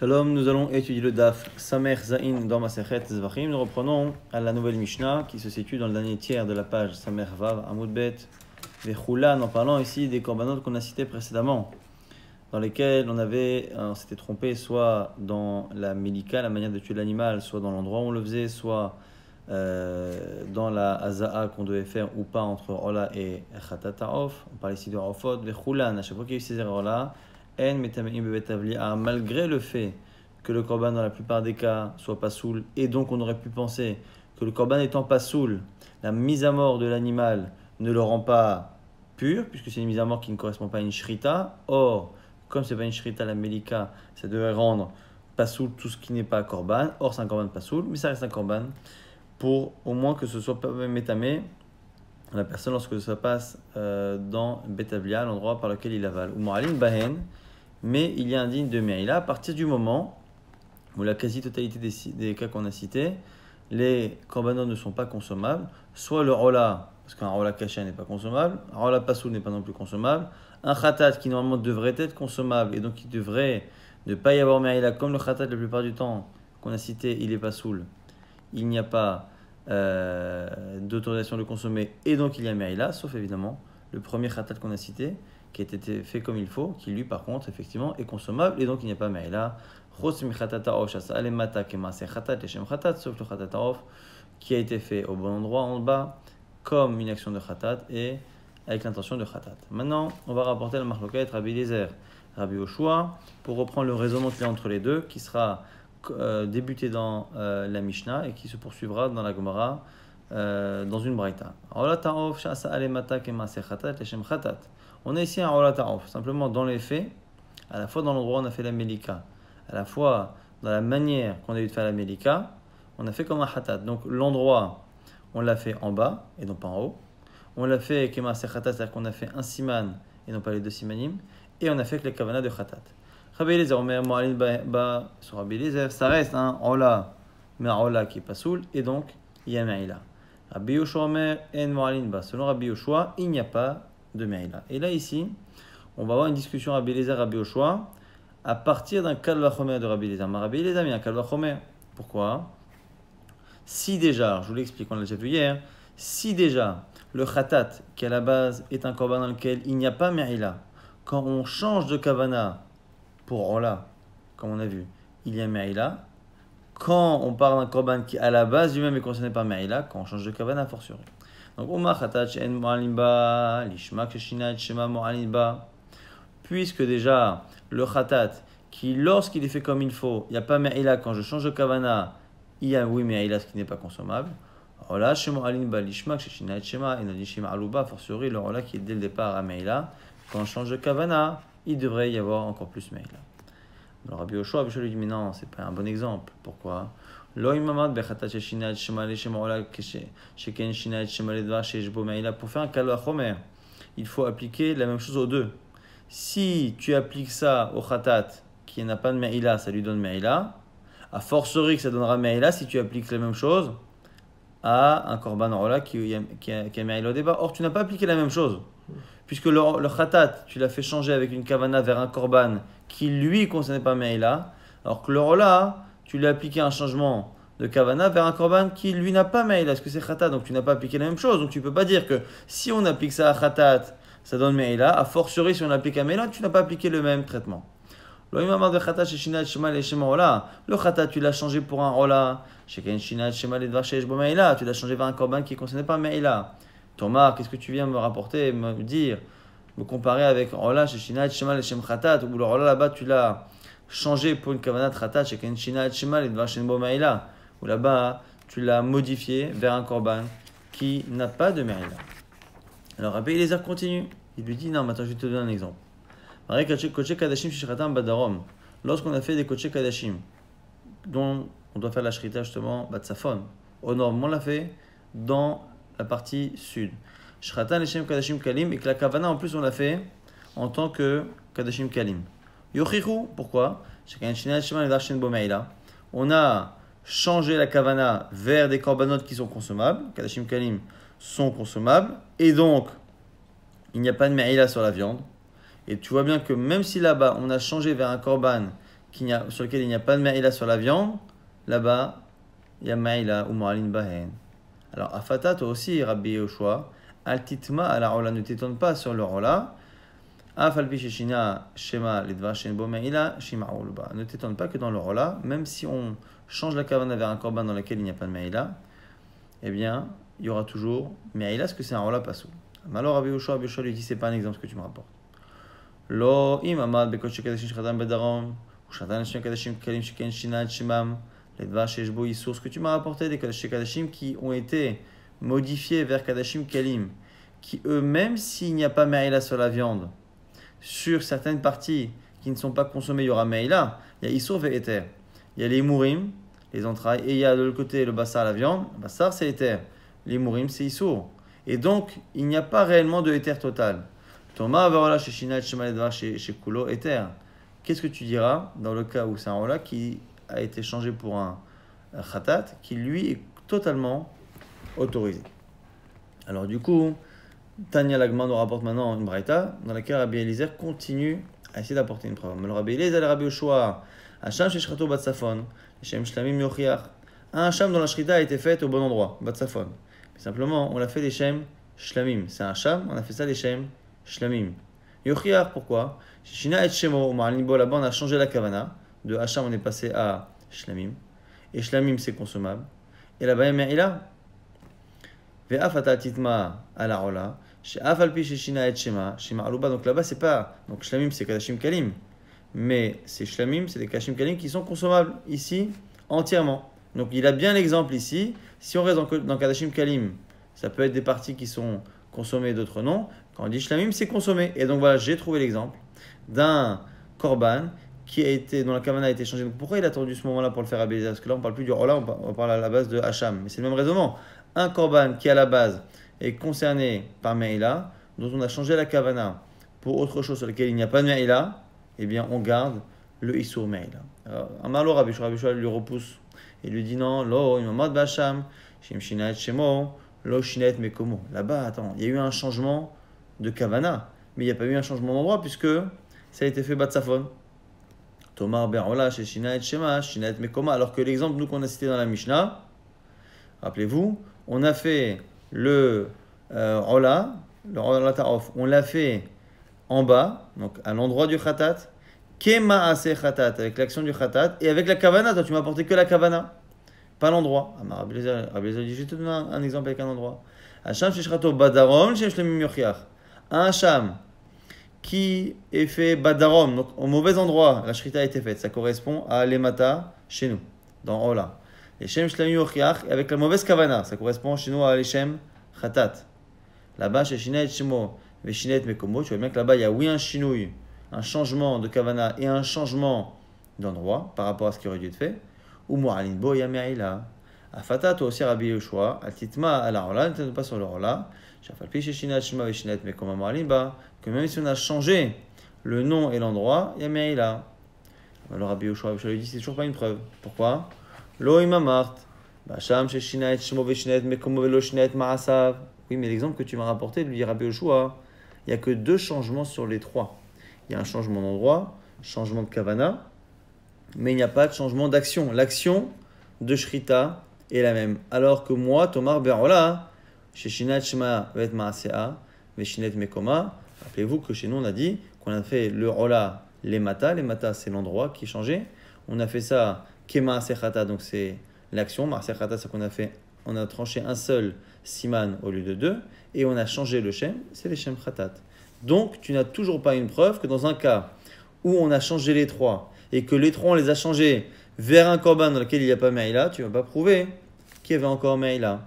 Shalom, nous allons étudier le Daf Samer Zain dans Masechet Zvachim. Nous reprenons à la nouvelle Mishnah qui se situe dans le dernier tiers de la page Samer Vav Amud Bet Vechulan, en parlant ici des korbanot qu'on a cités précédemment, dans lesquels on s'était trompé soit dans la Melika, la manière de tuer l'animal, soit dans l'endroit où on le faisait, soit dans la Haza'a qu'on devait faire ou pas entre Ola et Khatat Ta'of. On parle ici de Rafot, Vechulan, à chaque fois qu'il y a eu ces erreurs-là, malgré le fait que le korban dans la plupart des cas soit pas soul, et donc on aurait pu penser que le korban étant pas soul, la mise à mort de l'animal ne le rend pas pur, puisque c'est une mise à mort qui ne correspond pas à une shrita. Or, comme c'est pas une shrita, la melika, ça devrait rendre pas soul tout ce qui n'est pas korban. Or, c'est un korban pas soul, mais ça reste un korban pour au moins que ce soit pas métamé la personne lorsque ça passe dans Betavlia, l'endroit par lequel il avale. Ou Mo'alim Bahen, mais il y a un digne de Me'ila à partir du moment où la quasi-totalité des cas qu'on a cités, les korbanot ne sont pas consommables, soit le rola, parce qu'un rola caché n'est pas consommable, un rola pasoul n'est pas non plus consommable, un khatat qui normalement devrait être consommable et donc qui devrait ne pas y avoir Me'ila, comme le khatat la plupart du temps qu'on a cité, il est pasoul, il n'y a pas d'autorisation de consommer et donc il y a Me'ila, sauf évidemment le premier khatat qu'on a cité qui a été fait comme il faut, qui lui par contre effectivement est consommable et donc il n'y a pas Me'ila. Sauf le khatat ta'of qui a été fait au bon endroit en bas comme une action de khatat et avec l'intention de khatat. Maintenant on va rapporter la marloquet Rabbi Eliezer, Rabbi Yoshua pour reprendre le raisonnement qu'il y a entre les deux qui sera débuté dans la Mishnah et qui se poursuivra dans la Gemara dans une braïta. On a ici un rola ta'of, simplement dans les faits, à la fois dans l'endroit où on a fait la melika, à la fois dans la manière qu'on a eu de faire la melika, on a fait comme un khatat. Donc l'endroit, on l'a fait en bas et non pas en haut. On l'a fait kema se khatat, c'est-à-dire qu'on a fait un siman et non pas les deux simanim, et on a fait avec les kavana de khatat. Rabbi Eliezer, sur Rabbi Eliezer, ça reste un rola, mais un rola qui est pas soul, et donc il y a me'ila. Rabbi Yoshua Omer en mo'alin ba. Selon Rabbi Yoshua, il n'y a pas de me'ila. Et là ici, on va avoir une discussion Rabbi Eliezer, Rabbi Yoshua à partir d'un kal vachomer de Rabbi Eliezer. Mais Rabbi Eliezer, il y a un kal vachomer. Pourquoi? Si déjà, je vous l'explique, on l'a déjà vu hier, si déjà le khatat qui à la base est un korban dans lequel il n'y a pas me'ila, quand on change de kavana pour rola, comme on a vu, il y a me'ila. Quand on parle d'un korban qui à la base lui-même est concerné par me'ila, quand on change de kavana, fortiori. Donc, puisque déjà le khatat, qui lorsqu'il est fait comme il faut, il n'y a pas me'ila, quand je change de kavana, il y a oui me'ila, ce qui n'est pas consommable. Rola, fortiori, le rola qui est dès le départ à me'ila, quand on change de kavana, il devrait y avoir encore plus me'ila. Alors Rabbi Yoshua lui dit mais non, c'est pas un bon exemple. Pourquoi? Pour faire un kal vachomer, il faut appliquer la même chose aux deux. Si tu appliques ça au khatat qui n'a pas de me'ila, ça lui donne me'ila. A fortiori que ça donnera me'ila si tu appliques la même chose à un korban rola qui a me'ila au départ. Or tu n'as pas appliqué la même chose. Puisque le khatat, tu l'as fait changer avec une kavana vers un korban qui lui ne concernait pas me'ila, alors que le rola, tu l'as appliqué un changement de kavana vers un korban qui lui n'a pas me'ila, parce que c'est khatat, donc tu n'as pas appliqué la même chose. Donc tu ne peux pas dire que si on applique ça à khatat, ça donne me'ila, a fortiori si on l'applique à me'ila, tu n'as pas appliqué le même traitement. Le khatat, tu l'as changé pour un rola, tu l'as changé vers un korban qui ne concernait pas me'ila. Thomas, qu'est-ce que tu viens me rapporter, me dire, me comparer avec Rola chez Shina et Shema et Shem Khatat, où le Rola là-bas tu l'as changé pour une Kavanat Khatat chez Ken Shina et Shema et Dvar Shenbo Maïla, où là-bas tu l'as modifié vers un korban qui n'a pas de Maïla. Alors Rabbi Eliezer continue, il lui dit non, maintenant je vais te donner un exemple. Lorsqu'on a fait des Koché Kadashim, dont on doit faire la Shrita justement, Batsafon, au nord, on l'a fait dans la partie sud. Shratan Leshem Kadashim Kalim, et que la Kavana en plus on l'a fait en tant que Kadashim Kalim. Yochichu, pourquoi? On a changé la Kavana vers des korbanot qui sont consommables, Kadashim Kalim sont consommables, et donc il n'y a pas de me'ila sur la viande. Et tu vois bien que même si là-bas on a changé vers un korban sur lequel il n'y a pas de Me'ila sur la viande, là-bas, il y a Me'ila ou Ma'alin Bahen. Alors, Afata, toi aussi, Rabbi Yoshua, Altitma ala Ola, ne t'étonne pas sur le Ola. Afalpi Sheshina Shema Lidva Shenbo Me'ila Shima'ulba. Ne t'étonne pas que dans le Ola, même si on change la kavana vers un korban dans lequel il n'y a pas de Me'ila, eh bien, il y aura toujours Me'ila, parce que c'est un Ola Pasou. Alors, Rabbi Yoshua lui dit, c'est pas un exemple ce que tu me rapportes. Lo im amad bekot shekadashim shchatam bedarom, ou shatan shekadashim kalim sheken shinat shemam, ledva sheshbo yisur. Ce que tu m'as rapporté des kadashim qui ont été modifiés vers kadashim kalim, qui eux, même s'il n'y a pas me'ila sur la viande, sur certaines parties qui ne sont pas consommées, il y aura me'ila. Il y a isur ve'eter. Il y a les mourim, les entrailles, et il y a de l'autre côté le bassar, la viande. Le bassar, c'est eter. Les mourim, c'est isur. Et donc, il n'y a pas réellement de éther total. Thomas, chez Kulo, éther. Qu'est-ce que tu diras dans le cas où c'est un rola qui a été changé pour un khatat, qui lui est totalement autorisé? Alors, du coup, Tanya Lagman nous rapporte maintenant une braïta dans laquelle Rabbi Eliezer continue à essayer d'apporter une preuve. Mais le Rabbi Eliezer, le Rabbi Yoshua, Hacham Sheshrato Batsafon, Shem Shlamim Yochiach. Un Hacham dont la shrita a été faite au bon endroit, Batsafon. Simplement, on l'a fait des Shem Shlamim. C'est un Sham, on a fait ça des Shem Shlamim. Yochiar, pourquoi? Shina et Shemo, Ma'alimbo, là-bas, on a changé la kavana. De Hacham, on est passé à Shlamim. Et Shlamim, c'est consommable. Et là-bas, il y a Me'ila. Ve'afata titma ala ola. She'afalpi shina et Shema. Shema aluba. Donc là-bas, c'est pas. Donc Shlamim, c'est Kadashim Kalim. Mais c'est Shlamim, c'est des Kadashim Kalim qui sont consommables. Ici, entièrement. Donc il a bien l'exemple ici. Si on reste dans Kadashim Kalim, ça peut être des parties qui sont consommées, d'autres non. Quand on dit Shlamim, c'est consommé. Et donc voilà, j'ai trouvé l'exemple d'un korban dont la kavana a été changée. Donc pourquoi il a attendu ce moment-là pour le faire à Bézéa? Parce que là, on ne parle plus du Rola, on parle à la base de Hacham. Mais c'est le même raisonnement. Un korban qui, à la base, est concerné par Me'ila, dont on a changé la kavana pour autre chose sur laquelle il n'y a pas de Me'ila, eh bien, on garde le Issour Me'ila. Amalo Rabbi Shua lui repousse et lui dit non, lo, imamad b'Hacham, shim shinaet shemo, lo shinaet mekomo. Là-bas, attends, il y a eu un changement de kavana, mais il n'y a pas eu un changement d'endroit puisque ça a été fait batsafon. Tomar be'ola chez shinaet shema, shinaet mekoma. Alors que l'exemple nous qu'on a cité dans la Mishnah, rappelez-vous, on a fait le ola ta'of, on l'a fait en bas, donc à l'endroit du khatat, kema ase khatat, avec l'action du khatat, et avec la kavana. Toi, tu m'as apporté que la kavana, pas l'endroit. Rabbi Eliezer dit, je vais te donner un exemple avec un endroit. Hacham sheshrato badarom shem shlemim yochiach. Un hacham qui est fait badarom, donc au mauvais endroit, la shrita a été faite. Ça correspond à lemata chez nous, dans Ola. Les shem shlemim yochiach, avec la mauvaise kavana, ça correspond chez nous à leshem khatat. Là-bas, chez shinet shemo ve shinet mekomo, tu vois bien que là-bas, il y a oui un shinouille, un changement de kavana et un changement d'endroit par rapport à ce qui aurait dû être fait. Ou Mo'alin Bo Yame'ila. Afata, toi aussi, Rabbi Yoshua, Altitma ala Ola, ne t'attends pas sur le Ola. Shafalpi Sheshinat Shema Veshinat Mekoma Mo'alin Ba, que même si on a changé le nom et l'endroit, Yame'ila. Alors Rabbi Yoshua lui dit, c'est toujours pas une preuve. Pourquoi? Lo imamart, Basham Sheshinat Shemo Veshinat Mekomo Velo Shinat Ma'asav. Oui, mais l'exemple que tu m'as rapporté, lui dit Rabbi Yoshua, il n'y a que 2 changements sur les 3. Il y a un changement d'endroit, changement de kavana, mais il n'y a pas de changement d'action. L'action de Shrita est la même. Alors que moi, Tomar Berola, chez Shinat Shema Vet Maasea, Veshinet Mekoma, rappelez-vous que chez nous, on a dit qu'on a fait le Rola, les Mata. Les Mata, c'est l'endroit qui changeait. On a fait ça, Kema Sechata, donc c'est l'action. Maasechata, c'est qu'on a fait, on a tranché un seul Siman au lieu de 2, et on a changé le Shem, c'est les Shem Khatat. Donc, tu n'as toujours pas une preuve que dans un cas où on a changé les 3, et que les 3, on les a changés vers un korban dans lequel il n'y a pas Me'ila, tu ne vas pas prouver qu'il y avait encore Me'ila.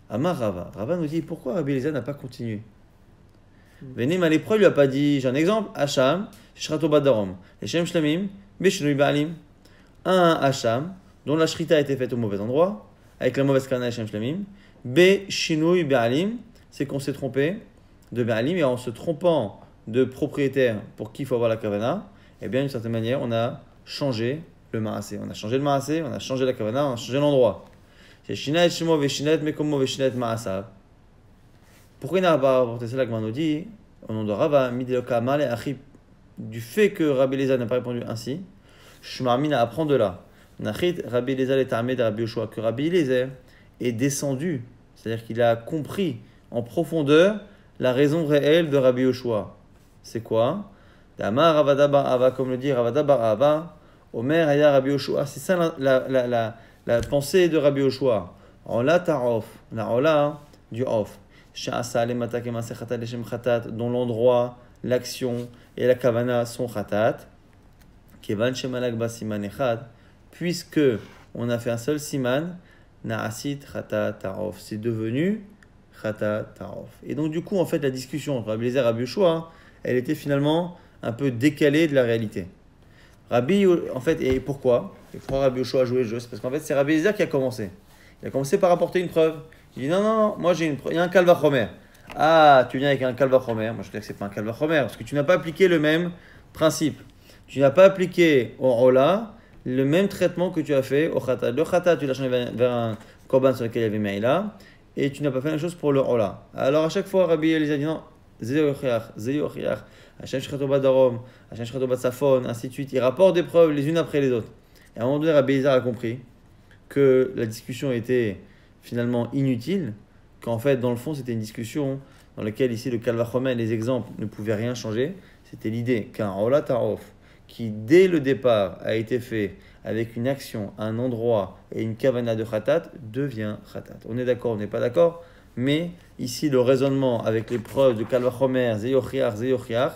Amar Rava. Rava nous dit, pourquoi Rabbi Eliezer n'a pas continué? Venim à l'épreuve, lui a pas dit, j'ai un exemple, Hacham, Shrato Badarom, les Shem Shlamim, Beshinui Ba'alim. Un Hacham, dont la Shrita a été faite au mauvais endroit, avec la mauvaise kana Shem Shlamim, Beshinui Ba'alim, c'est qu'on s'est trompé de Ba'alim, et en se trompant de propriétaire pour qui il faut avoir la kavana, eh bien, d'une certaine manière, on a changé le maasé. On a changé le maasé, on a changé la kavana, on a changé l'endroit. Pourquoi il n'a pas rapporté ça, la Gemara nous dit, au nom de Rava, du fait que Rabbi Eliezer n'a pas répondu ainsi, Shmarmina apprend de là. Nachit Rabbi Eliezer est armé de Rabbi Yoshua, que Rabbi Eliezer est descendu, c'est-à-dire qu'il a compris en profondeur la raison réelle de Rabbi Yoshua. C'est quoi? Damar Ravada Bar Ava, comme le dit Ravada Bar Ava, Omer Haya Rabbi Yoshua. C'est ça la pensée de Rabbi Yoshua. Ola ta'of, la ola du off. Sha'asa le matak et maseh khatat leshem khatat, dont l'endroit, l'action et la kavana sont khatat. Kevan shemalak ba siman echad, puisque on a fait un seul siman, na'asit khatat ta'of. C'est devenu khatat ta'of. Et donc du coup, en fait, la discussion entre Rabbi Eliezer et Rabbi Yoshua, elle était finalement un peu décalée de la réalité. En fait, et pourquoi Rabbi Yoshua a joué le jeu? C'est parce qu'en fait, c'est Rabbi Eliezer qui a commencé. Il a commencé par apporter une preuve. Il dit non, moi j'ai une preuve. Il y a un kalvachomer. Ah, tu viens avec un kalvachomer. Moi je dirais que ce n'est pas un kalvachomer parce que tu n'as pas appliqué le même principe. Tu n'as pas appliqué au Ola le même traitement que tu as fait au Khatat. Le Khatat, tu l'as changé vers un korban sur lequel il y avait Meïla et tu n'as pas fait la même chose pour le Ola. Alors à chaque fois, Rabbi Eliezer dit non, Zéyo Ochiach, Hashem Shchato Badarom, Hashem Shchato Batsafon, ainsi de suite. Il rapporte des preuves les unes après les autres. Et à un moment donné, Rabbi Eliezer a compris que la discussion était finalement inutile, qu'en fait, dans le fond, c'était une discussion dans laquelle, ici, le Kalvachomer et les exemples ne pouvaient rien changer. C'était l'idée qu'un Ola Tarof, qui dès le départ a été fait avec une action, un endroit et une kavana de Khatat, devient Khatat. On est d'accord, on n'est pas d'accord, mais ici, le raisonnement avec les preuves de Kalvachomer, Zeyochiach,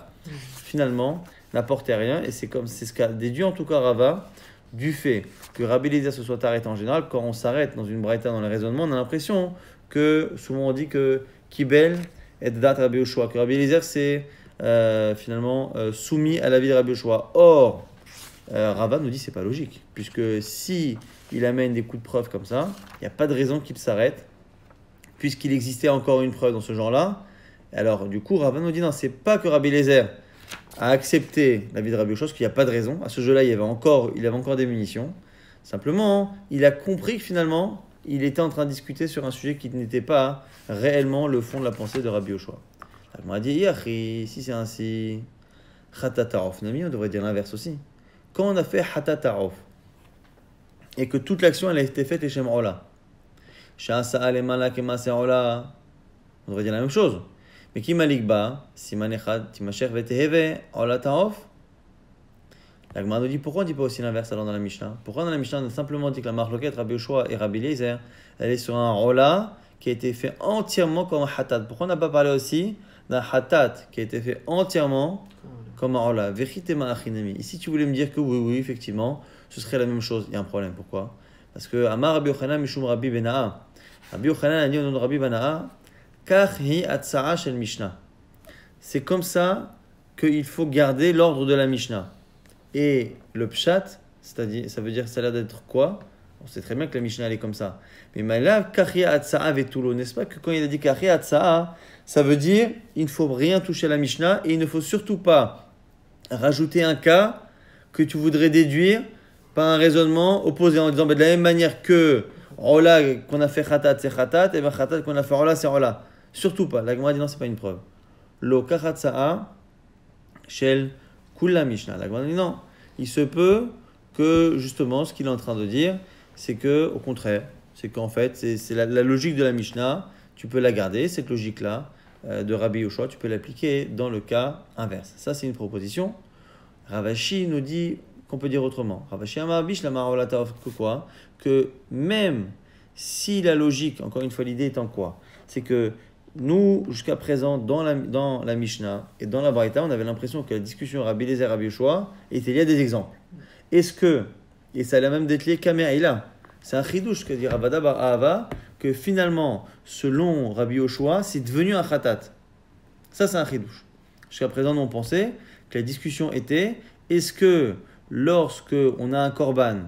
finalement, n'apportait rien, et c'est ce qu'a déduit en tout cas Rava, du fait que Rabbi Eliezer se soit arrêté en général. Quand on s'arrête dans une braïta dans les raisonnements, on a l'impression que, souvent on dit que Kibel et Dat Rabbi Yoshua, que Rabbi Eliezer s'est finalement soumis à l'avis de Rabbi Yoshua. Or, Rava nous dit que ce n'est pas logique, puisque si il amène des coups de preuve comme ça, il n'y a pas de raison qu'il s'arrête, puisqu'il existait encore une preuve dans ce genre-là. Alors du coup, Rava nous dit non, c'est pas que Rabbi Eliezer a accepté l'avis de Rabbi Yoshua, parce qu'il n'y a pas de raison. À ce jeu-là, il avait encore des munitions. Simplement, il a compris que finalement, il était en train de discuter sur un sujet qui n'était pas réellement le fond de la pensée de Rabbi Yoshua. On m'a dit, si c'est ainsi, Khatatarof, Nami, on devrait dire l'inverse aussi. Quand on a fait Khatatarof, et que toute l'action elle a été faite les Shem Ola, Sha'asa Alemala Kemase Ola, on devrait dire la même chose. Mais qui malikba, siman echad, timasher veteheve, ola taof. La Gemara nous dit pourquoi on ne dit pas aussi l'inverse alors dans la Mishnah? Pourquoi dans la Mishnah on a simplement dit que la marloquette Rabbi Yoshua et Rabbi Eliezer, elle est sur un ola qui a été fait entièrement comme un hatat? Pourquoi on n'a pas parlé aussi d'un hatat qui a été fait entièrement comme un ola? Vechitema achinami. Ici tu voulais me dire que oui, effectivement, ce serait la même chose. Il y a un problème. Pourquoi? Parce que Amar Rabbi Yochanan Mishum Rabbi Bena'a. Rabbi Yochanan a dit au nom de Rabbi Bena'a, c'est comme ça qu'il faut garder l'ordre de la Mishnah. Et le pshat, c'est-à-dire, ça veut dire, ça a l'air d'être quoi? On sait très bien que la Mishnah elle est comme ça. Mais Malav Kachia Atsa'a Vetulo, n'est-ce pas que quand il a dit Kachia Atsa'a, ça veut dire il ne faut rien toucher à la Mishnah et il ne faut surtout pas rajouter un cas que tu voudrais déduire par un raisonnement opposé en disant de la même manière que Ola qu'on a fait Khatat c'est Khatat et bien Khatat qu'on a fait Ola c'est Ola. Surtout pas. La Gemara dit non, c'est pas une preuve. Lo kachatsa'a shel kula Mishnah. La Gemara dit non. Il se peut que justement ce qu'il est en train de dire, c'est que au contraire, c'est qu'en fait c'est la logique de la Mishnah. Tu peux la garder cette logique-là de Rabbi Yoshua. Tu peux l'appliquer dans le cas inverse. Ça c'est une proposition. Ravashi nous dit qu'on peut dire autrement. Ravashi amabish la marolata que quoi? Que même si la logique, encore une fois l'idée étant quoi? C'est que nous, jusqu'à présent, dans la Mishnah et dans la Braïta, on avait l'impression que la discussion Rabbi Eliezer et Rabbi Yoshua était liée à des exemples. Est-ce que, et ça a la même d'être lié Kameaïla, c'est un chidouche que dit Ravada Bar Ahava, que finalement, selon Rabbi Yoshua, c'est devenu un khatat. Ça, c'est un chidouche. Jusqu'à présent, nous, on pensait que la discussion était, est-ce que lorsque on a un korban,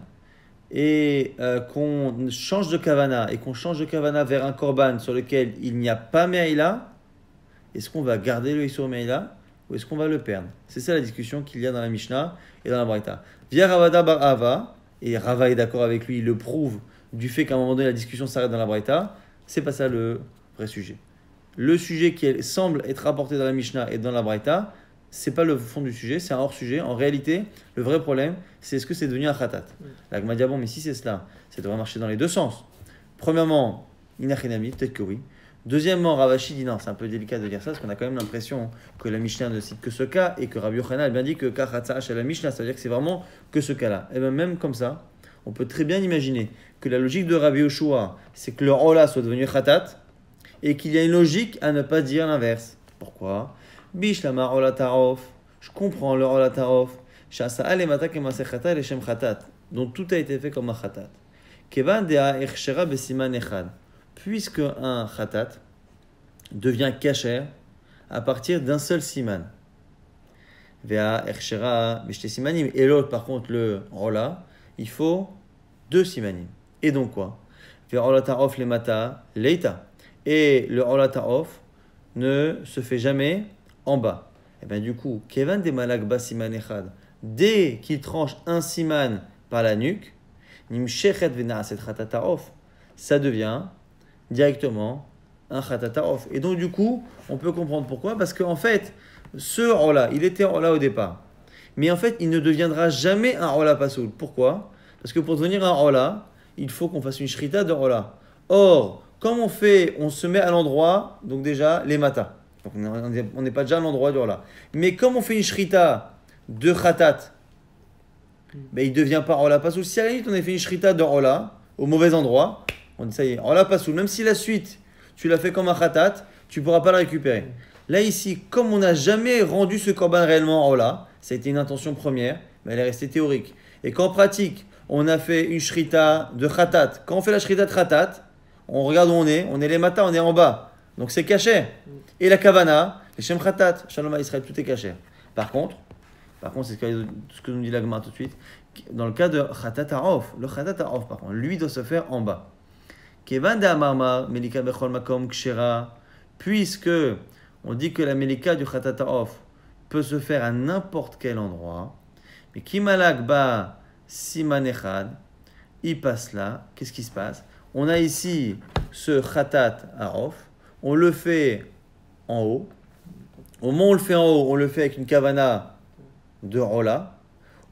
et qu'on change de kavana et qu'on change de kavana vers un korban sur lequel il n'y a pas me'ila, est-ce qu'on va garder le issur me'ila ou est-ce qu'on va le perdre? C'est ça la discussion qu'il y a dans la Mishnah et dans la Braïta. Via Ravada Bar Ahava, et Rava est d'accord avec lui, il le prouve du fait qu'à un moment donné la discussion s'arrête dans la Braïta, c'est pas ça le vrai sujet. Le sujet qui semble être rapporté dans la Mishnah et dans la Braïta c'est pas le fond du sujet, c'est un hors-sujet. En réalité, le vrai problème, c'est est-ce que c'est devenu un khatat. La Gemara dit, ah bon, mais si c'est cela, ça devrait marcher dans les deux sens. Premièrement, inachinami, peut-être que oui. Deuxièmement, Ravashi dit non, c'est un peu délicat de dire ça, parce qu'on a quand même l'impression que la Mishnah ne cite que ce cas, et que Rabbi Yochanan a bien dit que kachatsa chez la Mishnah, ça veut dire que c'est vraiment que ce cas-là. Et bien même comme ça, on peut très bien imaginer que la logique de Rabbi Yoshua, c'est que le Ola soit devenu khatat, et qu'il y a une logique à ne pas dire l'inverse. Pourquoi? Bishlama Ola Tarof, je comprends le Ola Tarof, Shasa Alemata Kemase Khatat et Shem Khatat, dont tout a été fait comme un khatat. Kevan Dea Echshera Besiman Echad, puisque un khatat devient kasher à partir d'un seul siman. Vea Echshera Beshte Simanim, et l'autre par contre le Ola, il faut 2 simanim. Et donc quoi? Vea Ola Tarof Lemata Leita. Et le Ola Tarof ne se fait jamais en bas. Et bien du coup, Kevan de Malakba Siman Echad, dès qu'il tranche un siman par la nuque, Nimshechet Venaaset Khatat Tarof, ça devient directement un Khatat Tarof. Et donc du coup, on peut comprendre pourquoi, parce qu'en fait, ce Ola, il était Ola au départ. Mais en fait, il ne deviendra jamais un Ola Pasoul. Pourquoi? Parce que pour devenir un Ola, il faut qu'on fasse une Shrita de Ola. Or, comme on fait, on se met à l'endroit, donc déjà, les matas. Donc on n'est pas déjà à l'endroit du Ola. Mais comme on fait une Shrita de Khatat, ben, il ne devient pas Ola Pasoul. Si à la limite on a fait une Shrita de Ola, au mauvais endroit, on dit ça y est, Ola Pasoul. Même si la suite, tu l'as fait comme un Khatat, tu ne pourras pas le récupérer. Là ici, comme on n'a jamais rendu ce korban réellement Ola, ça a été une intention première, mais elle est restée théorique. Et qu'en pratique, on a fait une Shrita de Khatat. Quand on fait la Shrita de Khatat, on regarde où on est les matas, on est en bas. Donc c'est caché. Et la Kavana, les Shem Khatat, Shalom Israël, tout est caché. Par contre, c'est ce que nous dit la Gemara tout de suite. Dans le cas de Khatat Ha'of, le Khatat Ha'of, par contre, lui doit se faire en bas. Kevan de Amarma, Melika Bechol Makom Kshera, puisque on dit que la Melika du Khatat Ha'of peut se faire à n'importe quel endroit, mais Kimalak Ba Siman Echad, il passe là, qu'est-ce qui se passe? On a ici ce Khatat Ha'of, on le fait en haut. Au moment où on le fait en haut, on le fait avec une kavana de Ola.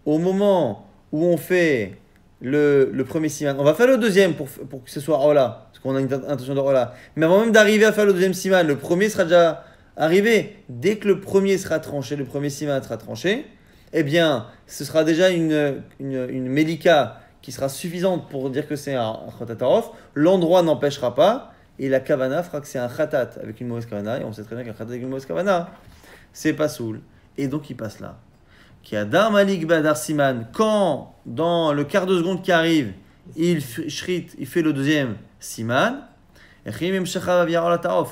Au moment où on fait le premier siman, on va faire le deuxième pour que ce soit Ola, parce qu'on a une intention de Ola. Mais avant même d'arriver à faire le deuxième siman, le premier sera déjà arrivé. Dès que le premier sera tranché, le premier siman sera tranché, eh bien, ce sera déjà une Melika qui sera suffisante pour dire que c'est un Khatat Ha'of. L'endroit n'empêchera pas. Et la kavana fera que c'est un khatat avec une mauvaise kavana. Et on sait très bien qu'un khatat avec une mauvaise kavana, c'est pas soul. Et donc il passe là. Qui a dar malik badar siman. Quand, dans le quart de seconde qui arrive, il fait le deuxième siman.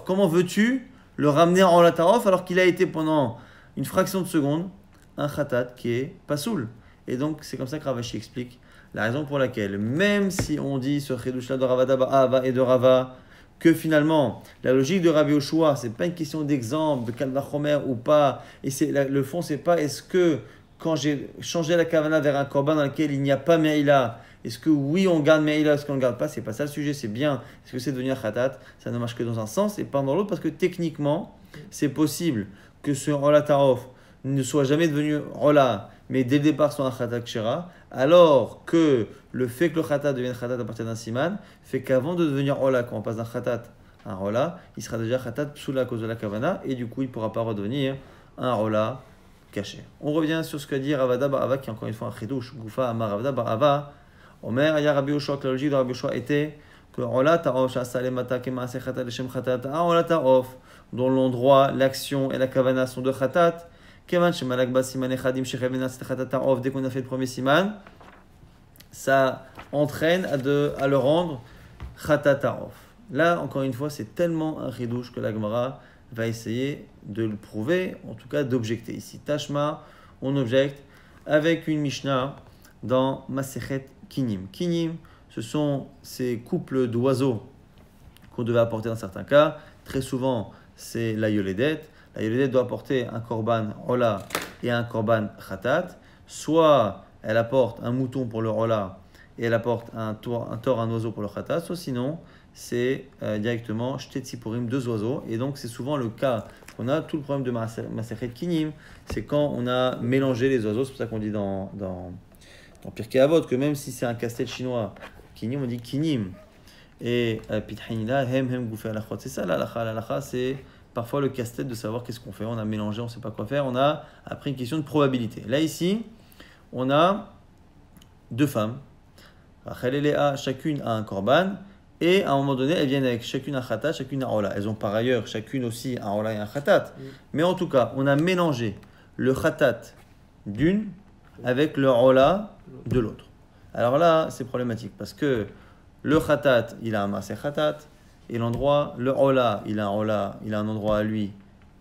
Comment veux-tu le ramener en lataof alors qu'il a été pendant une fraction de seconde un khatat qui est pas soul? Et donc c'est comme ça que Ravashi explique la raison pour laquelle, même si on dit ce chidush-là de Ravada Ba'ava et de Rava, que finalement, la logique de Rabbi Yoshua, c'est pas une question d'exemple, de Kalvachomer ou pas. Et le fond, c'est pas est-ce que quand j'ai changé la kavana vers un korban dans lequel il n'y a pas Meïla, est-ce que oui on garde Meïla, est-ce qu'on ne garde pas? C'est pas ça le sujet, c'est bien. Est-ce que c'est devenu un khatat? Ça ne marche que dans un sens et pas dans l'autre parce que techniquement, c'est possible que ce Ola Tarof ne soit jamais devenu Ola, mais dès le départ soit un khatat kshera, alors que le fait que le khatat devienne khatat à partir d'un siman fait qu'avant de devenir Ola, quand on passe d'un khatat à un Ola, il sera déjà khatat psoula à cause de la kavana et du coup il ne pourra pas redevenir un Ola caché. On revient sur ce qu'a dit Ravada Barava qui est encore une fois un chidouche. Goufa Amar Ravada Barava, Omer Aya Rabbi Yoshua, que la logique de Rabbi Yoshua était que Ola Tarof Shasalemata Kemase Khatat Leshem Khatat, un Ola Tarof dont l'endroit, l'action et la kavana sont de khatat. Kevan Shemalak Ba Siman Echadim Shechevena Set Khatat Tarof, dès qu'on a fait le premier siman, ça entraîne à le rendre Khatat Tarof. Là, encore une fois, c'est tellement un chidouche que la Gemara va essayer de le prouver, en tout cas d'objecter. Ici, Tashma, on objecte avec une Mishnah dans Masechet Kinim. Kinim, ce sont ces couples d'oiseaux qu'on devait apporter dans certains cas. Très souvent, c'est la yoledet. La yoledet doit apporter un korban Ola et un korban Khatat. Soit elle apporte un mouton pour le Ola et elle apporte un oiseau pour le Khatat. Soit sinon, c'est directement Shtetzipurim, 2 oiseaux. Et donc, c'est souvent le cas on a tout le problème de Masechet Kinim. C'est quand on a mélangé les oiseaux. C'est pour ça qu'on dit dans Pirkei Avot que même si c'est un casse-tête chinois, Kinim, on dit Kinim. Et Pithanila, Hem Goufé Alachot. C'est ça l'alacha. L'alacha, c'est parfois le casse-tête de savoir qu'est-ce qu'on fait. On a mélangé, on ne sait pas quoi faire. On a après une question de probabilité. Là, ici, on a deux femmes. Rachel et Léa, chacune a un korban. Et à un moment donné, elles viennent avec chacune un khatat, chacune un ola. Elles ont par ailleurs chacune aussi un ola et un khatat. Mais en tout cas, on a mélangé le khatat d'une avec le ola de l'autre. Alors là, c'est problématique parce que le khatat, il a un maaseh khatat. Et l'endroit, le ola, il a un endroit à lui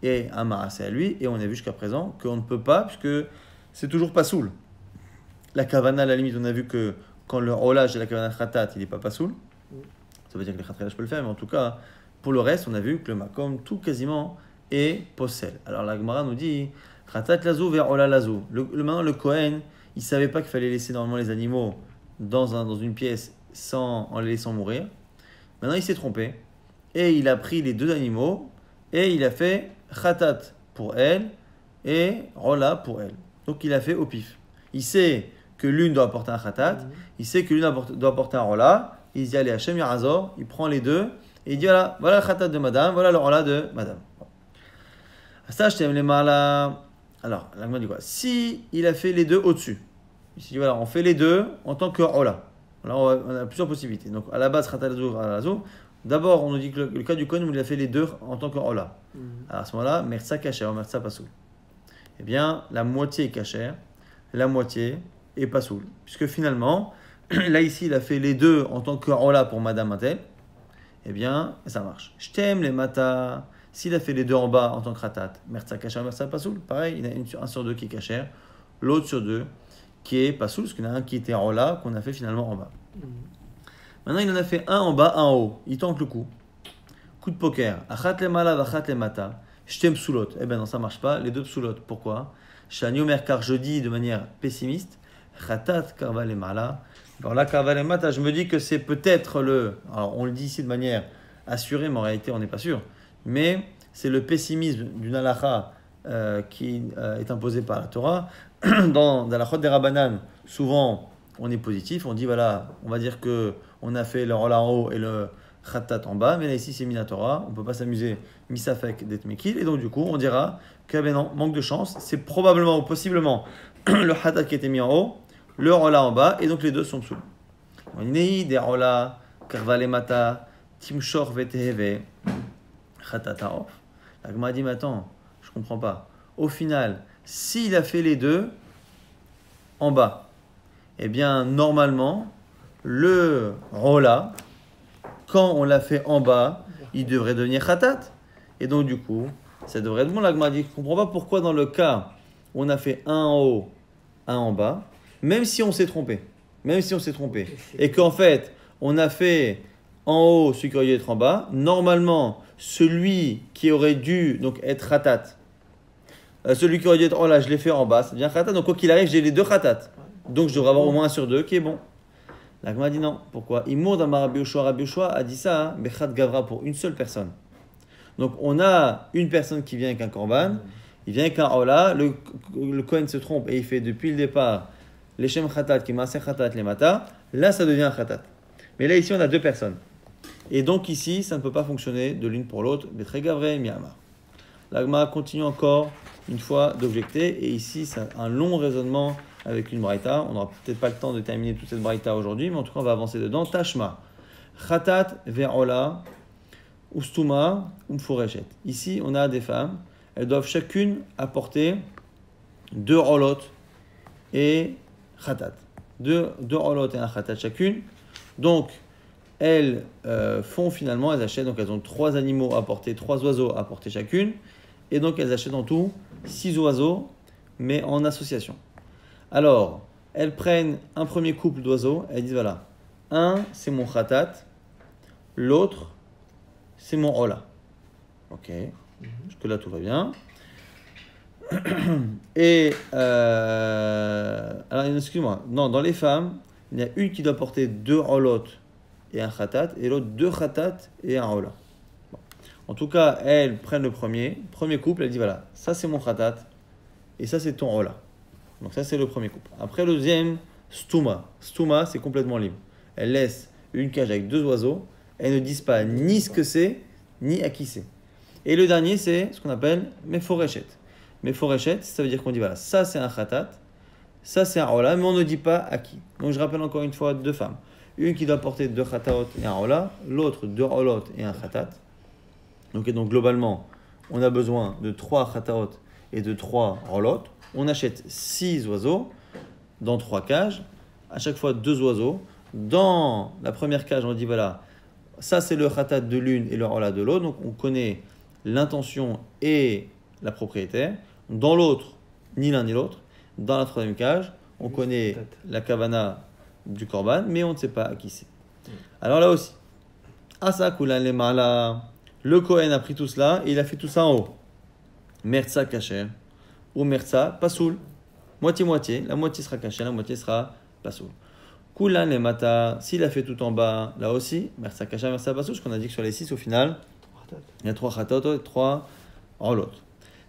et un maaseh à lui. Et on a vu jusqu'à présent qu'on ne peut pas, puisque c'est toujours pas soul. La kavana, à la limite, on a vu que quand le ola, j'ai la kavana khatat, il n'est pas soul. Ça veut dire que le khatat, je peux le faire, mais en tout cas, pour le reste, on a vu que le makom, tout quasiment, est possède. Alors la Gemara nous dit khatat lazou vers ola lazou. Maintenant, le Kohen, il ne savait pas qu'il fallait laisser normalement les animaux dans une pièce en les laissant mourir. Maintenant, il s'est trompé et il a pris les deux animaux et il a fait khatat pour elle et ola pour elle. Donc, il a fait au pif. Il sait que l'une doit apporter un khatat, il sait que l'une doit apporter un ola. Il dit allez, Hachem Yarazor, il prend les deux et il dit voilà le khatat de madame, voilà le ola de madame. Ça, je t'aime les malas. Alors, la Gemara dit quoi? Si il a fait les deux au-dessus, il s'est dit voilà, on fait les deux en tant que ola. Là, on a plusieurs possibilités. Donc, à la base, khatat lazou. D'abord, on nous dit que le cas du Kohen où il a fait les deux en tant que ola. Alors, à ce moment-là, mertsa kasher, mertsa pasoul. Eh bien, la moitié est kasher, la moitié est pasoul. Puisque finalement, là, ici, il a fait les deux en tant que ola pour madame Intel. Eh bien, ça marche. Je t'aime les matas. S'il a fait les deux en bas en tant que khatat, mertsa kasher, mertsa pasoul. Pareil, il y a un sur deux qui est kasher, l'autre sur deux qui est pasoul, parce qu'il y en a un qui était en ola, qu'on a fait finalement en bas. Maintenant, il en a fait un en bas, un en haut. Il tente le coup. Coup de poker. Achat le mala, achat le mata. Je t'aime psoulot. Eh bien non, ça ne marche pas. Les deux psoulot. Pourquoi? Shani Omer, car je dis de manière pessimiste, khatat karva le mala. Alors là, karva le mata, je me dis que c'est peut-être le. Alors on le dit ici de manière assurée, mais en réalité, on n'est pas sûr. Mais c'est le pessimisme d'une halakha qui est imposée par la Torah. Dans la Chod des Rabbanan, souvent, on est positif. On dit, voilà, on va dire qu'on a fait le rola en haut et le khatat en bas. Mais là, ici, c'est Minatora. On ne peut pas s'amuser, misafek, d'être mekil. Et donc, du coup, on dira que, ben non, manque de chance. C'est probablement ou possiblement le khatat qui a été mis en haut, le rola en bas. Et donc, les deux sont sous. On dit, des rola, karvale mata, timshor veteheve, khatat haof. La Gemara dit, mais attends, je ne comprends pas. Au final, s'il a fait les deux en bas, eh bien, normalement, le rola, quand on l'a fait en bas, il devrait devenir khatat. Et donc, du coup, ça devrait être bon. La Gemara dit, je ne comprends pas pourquoi dans le cas où on a fait un en haut, un en bas, même si on s'est trompé. Et qu'en fait, on a fait en haut celui qui aurait dû être en bas, normalement, celui qui aurait dû donc être khatat, celui qui aurait dû être en là, je l'ai fait en bas, ça devient khatat. Donc, quoi qu'il arrive, j'ai les deux khatat. Donc, je devrais avoir au moins un sur deux qui est bon. La Gemara dit non. Pourquoi? Imour dans Rabbi Yoshua a dit ça, Bechat Gavra pour une seule personne. Donc, on a une personne qui vient avec un korban, il vient avec un ola, le Kohen se trompe et il fait depuis le départ les Shem Khatat, qui maser Khatat, les Mata. Là, ça devient un Khatat. Mais là, ici, on a deux personnes. Et donc, ici, ça ne peut pas fonctionner de l'une pour l'autre. Betre Gavre, Miyamar. La Gemara continue encore une fois d'objecter. Et ici, c'est un long raisonnement avec une braïta. On n'aura peut-être pas le temps de terminer toute cette braïta aujourd'hui, mais en tout cas, on va avancer dedans. Tashma. Khatat ve'ola, ustuma, umfureshet. Ici, on a des femmes. Elles doivent chacune apporter deux olot et khatat. Deux olot et un khatat chacune. Donc, elles font finalement, elles achètent, donc elles ont 3 animaux à porter, 3 oiseaux à porter chacune. Et donc, elles achètent en tout 6 oiseaux, mais en association. Alors, elles prennent un premier couple d'oiseaux, elles disent voilà, un c'est mon khatat, l'autre c'est mon ola. Ok, jusque-là tout va bien. Et, alors excuse-moi, non, dans les femmes, il y a une qui doit porter 2 olot et un khatat, et l'autre 2 khatat et un ola. Bon. En tout cas, elles prennent le premier couple, elle dit voilà, ça c'est mon khatat et ça c'est ton ola. Donc ça c'est le premier couple. Après le deuxième, stuma. Stuma, c'est complètement libre. Elle laisse une cage avec 2 oiseaux, elles ne disent pas ni ce que c'est, ni à qui c'est. Et le dernier, c'est ce qu'on appelle meforeshet. Meforeshet, ça veut dire qu'on dit voilà, ça c'est un khatat, ça c'est un ola, mais on ne dit pas à qui. Donc je rappelle encore une fois 2 femmes. Une qui doit porter 2 khataot et un ola, l'autre 2 olot et un khatat. Donc globalement, on a besoin de 3 khataot et de 3 olot. On achète 6 oiseaux dans 3 cages, à chaque fois 2 oiseaux. Dans la première cage, on dit voilà, ça c'est le khatat de l'une et le ola de l'autre, donc on connaît l'intention et la propriétaire. Dans l'autre, ni l'un ni l'autre. Dans la troisième cage, on connaît la kavana du korban, mais on ne sait pas à qui c'est. Alors là aussi, Asa kulan le mala, le Kohen a pris tout cela et il a fait tout ça en haut. Mertza kacher ou mertza pasoul. Moitié-moitié, la moitié sera kacher, la moitié sera pasoul. Kulan le mata, s'il a fait tout en bas, là aussi, mertza kacher, mertza pasoul, ce qu'on a dit que sur les 6 au final, il y a 3 khatot et 3 olot.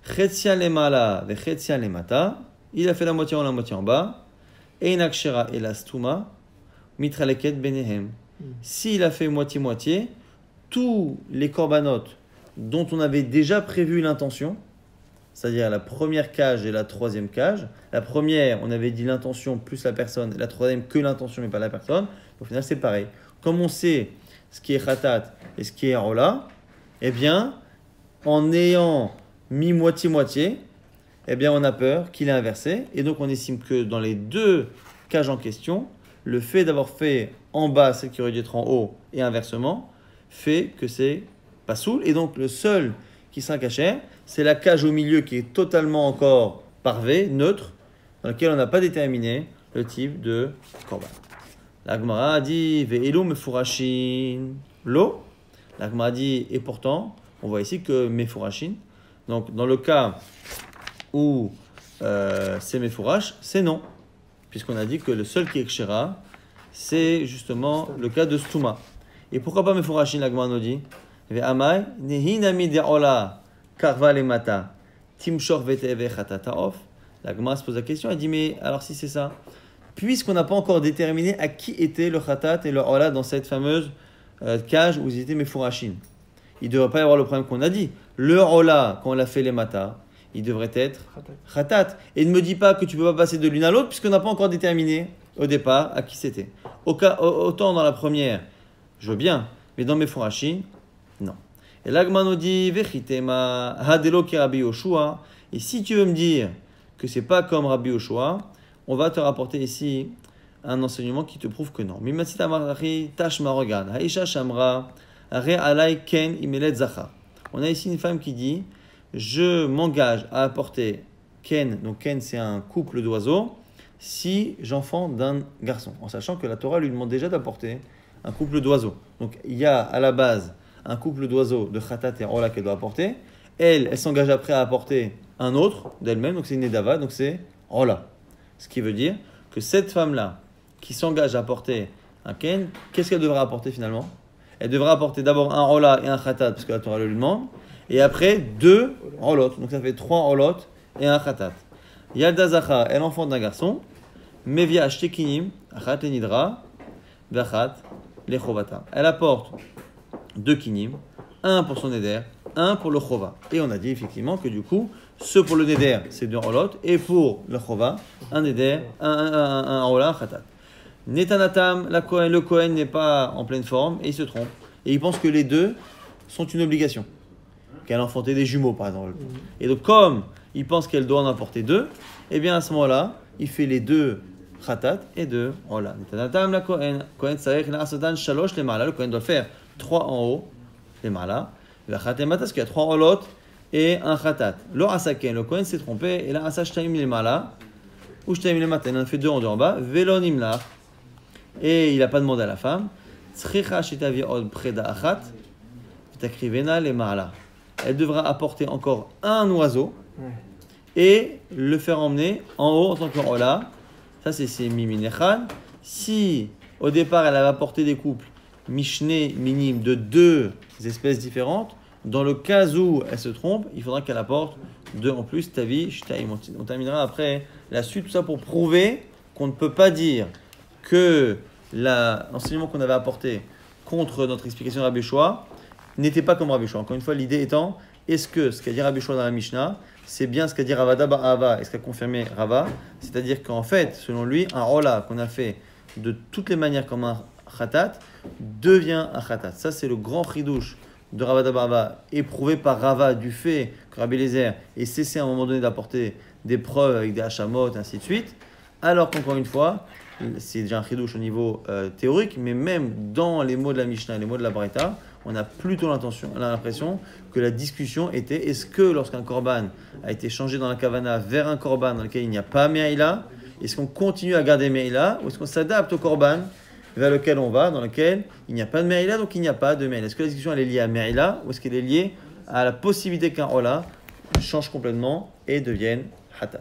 Chetzia le mala, ve chetzia le mata, il a fait la moitié en haut, la moitié en bas. Einakshera et la stuma, mitraleket benehem. S'il a fait moitié-moitié, tous les corbanotes dont on avait déjà prévu l'intention, c'est-à-dire la première cage et la troisième cage, la première, on avait dit l'intention plus la personne, et la troisième que l'intention mais pas la personne, au final c'est pareil. Comme on sait ce qui est khatat et ce qui est rola, eh bien, en ayant mis moitié-moitié, eh bien, on a peur qu'il ait inversé. Et donc, on estime que dans les 2 cages en question, le fait d'avoir fait en bas celle qui aurait dû être en haut et inversement, fait que c'est pas soul. Et donc, le seul qui sera caché, c'est la cage au milieu qui est totalement encore parvée, neutre, dans laquelle on n'a pas déterminé le type de korban. La Gemara a dit Ve'elu mefurashin lo. La Gemara a dit et pourtant, on voit ici que mefurashin. Donc, dans le cas où c'est Mefourash, c'est non. Puisqu'on a dit que le seul qui est Kshera, c'est justement le cas de Stuma. Et pourquoi pas Mefourashin, la Gemara nous dit Ve'amai, nehinami de'ola karva lemata, timshor veteve chatataof. La Gemara se pose la question, elle dit mais alors si c'est ça, puisqu'on n'a pas encore déterminé à qui était le chatat et le ola dans cette fameuse cage où ils étaient Mefourashin, il ne devrait pas y avoir le problème qu'on a dit. Le ola, quand on l'a fait les matas, il devrait être khatat. Et ne me dis pas que tu ne peux pas passer de l'une à l'autre puisqu'on n'a pas encore déterminé au départ à qui c'était. Autant dans la première, je veux bien, mais dans mes fourachim, non. Et l'Agma nous dit Vechitema hadelo ki Rabbi Yoshua. Et si tu veux me dire que c'est pas comme Rabbi Yoshua, on va te rapporter ici un enseignement qui te prouve que non. Mimasit amarachi tashma regarde. Haisha shamra re alai ken imelet zacha. On a ici une femme qui dit je m'engage à apporter ken, donc ken c'est un couple d'oiseaux, si j'enfants d'un garçon, en sachant que la Torah lui demande déjà d'apporter un couple d'oiseaux. Donc il y a à la base un couple d'oiseaux de khatat et rola qu'elle doit apporter. Elle s'engage après à apporter un autre d'elle-même, donc c'est une nedava, donc c'est rola. Ce qui veut dire que cette femme-là qui s'engage à apporter un ken, qu'est-ce qu'elle devra apporter finalement? Elle devra apporter d'abord un rola et un khatat, parce que la Torah le lui demande. Et après, 2 rolot. Donc ça fait 3 rolot et un khatat. Yalda zacha, elle enfante d'un garçon. Mevia shtekinim, achat le nidra, vachat le chovata. Elle apporte 2 kinim, un pour son neder, un pour le chova. Et on a dit effectivement que du coup, ceux pour le neder, c'est 2 rolot. Et pour le chova, un neder, un rola, un khatat. Netanatam, le Kohen n'est pas en pleine forme et il se trompe. Et il pense que les 2 sont une obligation. Qu'elle a enfanté des jumeaux, par exemple. Et donc, comme il pense qu'elle doit en apporter 2, eh bien, à ce moment-là, il fait les 2 khatat et 2 rola. Netanatam, la Kohen. Kohen sarech la asodan shalosh les mala. Le Kohen doit faire 3 en haut, les mala. La khatat mata, parce qu'il y a 3 rolot et un khatat. Le asaken, le Kohen s'est trompé, et là, asashtaim les mala, ou shtaim les mata, il en a fait 2 en 2 en bas, velon imlach. Et il n'a pas demandé à la femme. Elle devra apporter encore un oiseau et le faire emmener en haut en tant que rola. Ça, c'est Mimi Nechan. Si au départ elle avait apporté des couples Mishneh minim de 2 espèces différentes, Dans le cas où elle se trompe, il faudra qu'elle apporte 2 en plus, tavi, shtaim. On terminera après la suite, tout ça pour prouver qu'on ne peut pas dire que l'enseignement qu'on avait apporté contre notre explication de Rabbi Yoshua n'était pas comme Rabbi Yoshua. Encore une fois, l'idée étant, est-ce que ce qu'a dit Rabbi Yoshua dans la Mishnah, c'est bien ce qu'a dit Ravada Ba'ava et ce qu'a confirmé Rava, c'est-à-dire qu'en fait, selon lui, un rola qu'on a fait de toutes les manières comme un khatat devient un khatat. Ça, c'est le grand chidouche de Ravada Ba'ava, éprouvé par Rava du fait que Rabbi Eliezer ait cessé à un moment donné d'apporter des preuves avec des hachamot, ainsi de suite. Alors qu'encore une fois, c'est déjà un chidouche au niveau théorique, mais même dans les mots de la Mishnah et les mots de la Braïta, on a plutôt l'impression que la discussion était est-ce que lorsqu'un korban a été changé dans la kavana vers un korban dans lequel il n'y a pas Me'ila, est-ce qu'on continue à garder Me'ila ou est-ce qu'on s'adapte au korban vers lequel on va, dans lequel il n'y a pas de Me'ila, donc il n'y a pas de Me'ila. Est-ce que la discussion elle est liée à Me'ila ou est-ce qu'elle est liée à la possibilité qu'un Ola change complètement et devienne Hatat?